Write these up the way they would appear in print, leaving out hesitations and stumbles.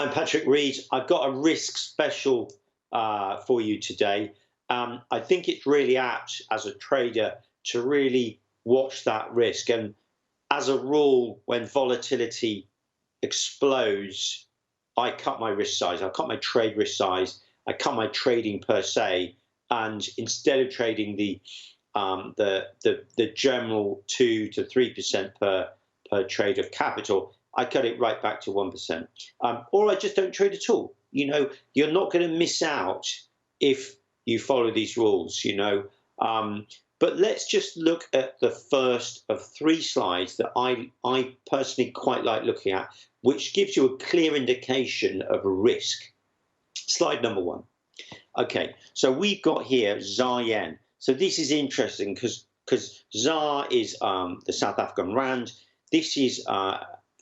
I'm Patrick Reid. I've got a risk special for you today. I think it's really apt as a trader to really watch that risk. And as a rule, when volatility explodes, I cut my risk size. I cut my trade risk size. I cut my trading per se. And instead of trading the general 2 to 3% per trade of capital, I cut it right back to 1%. Or I just don't trade at all. You know, you're not going to miss out if you follow these rules, you know. But let's just look at the first of 3 slides that I personally quite like looking at, which gives you a clear indication of a risk. Slide number 1. Okay, so we've got here ZAR yen. So this is interesting because ZAR is the South African rand. This is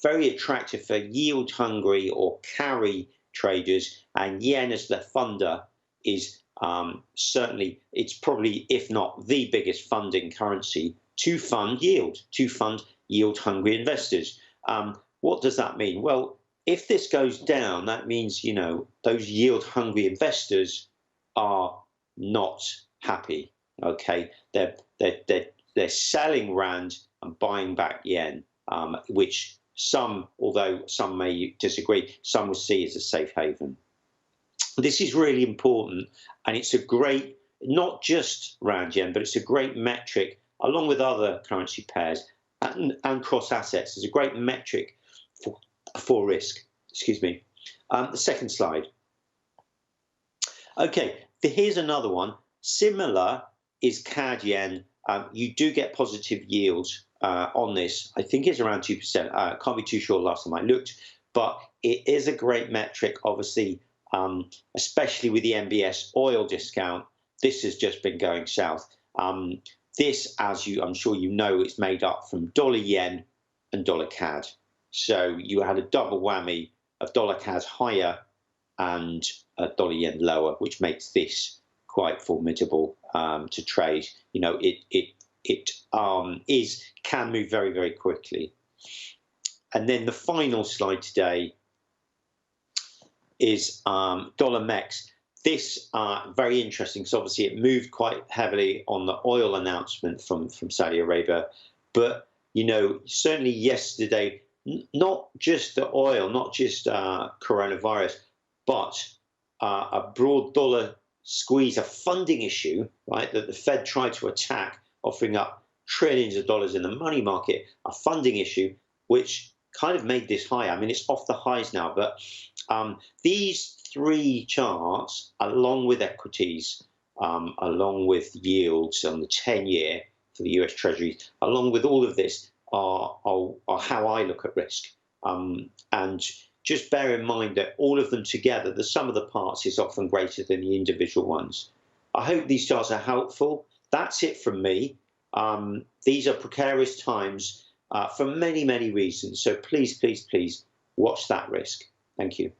very attractive for yield hungry or carry traders, and yen as the funder is certainly, it's probably, if not the biggest funding currency to fund yield hungry investors. What does that mean? Well, if this goes down, that means, you know, those yield hungry investors are not happy. Okay, they're selling rand and buying back yen, which some, although some may disagree, some will see as a safe haven. This is really important, and it's a great, not just rand yen, but it's a great metric along with other currency pairs and cross assets. It's a great metric for risk. Excuse me. The second slide. Okay, here's another one. Similar is CAD yen. You do get positive yields on this. I think it's around 2%. Can't be too sure last time I looked, but it is a great metric, obviously, especially with the MBS oil discount. This has just been going south. This, as I'm sure you know, is made up from dollar yen and dollar CAD. So you had a double whammy of dollar CAD higher and dollar yen lower, which makes this quite formidable to trade. You know, it can move very, very quickly. And then the final slide today is dollar MEX. This very interesting because obviously it moved quite heavily on the oil announcement from Saudi Arabia, but you know, certainly yesterday, not just the oil, not just coronavirus, but a broad dollar squeeze, a funding issue, right, that the Fed tried to attack, offering up trillions of dollars in the money market, a funding issue, which kind of made this high. I mean, it's off the highs now, but these 3 charts, along with equities, along with yields on the 10-year for the US Treasuries, along with all of this, are how I look at risk. And just bear in mind that all of them together, the sum of the parts is often greater than the individual ones. I hope these charts are helpful. That's it from me. These are precarious times for many, many reasons. So please, please, please watch that risk. Thank you.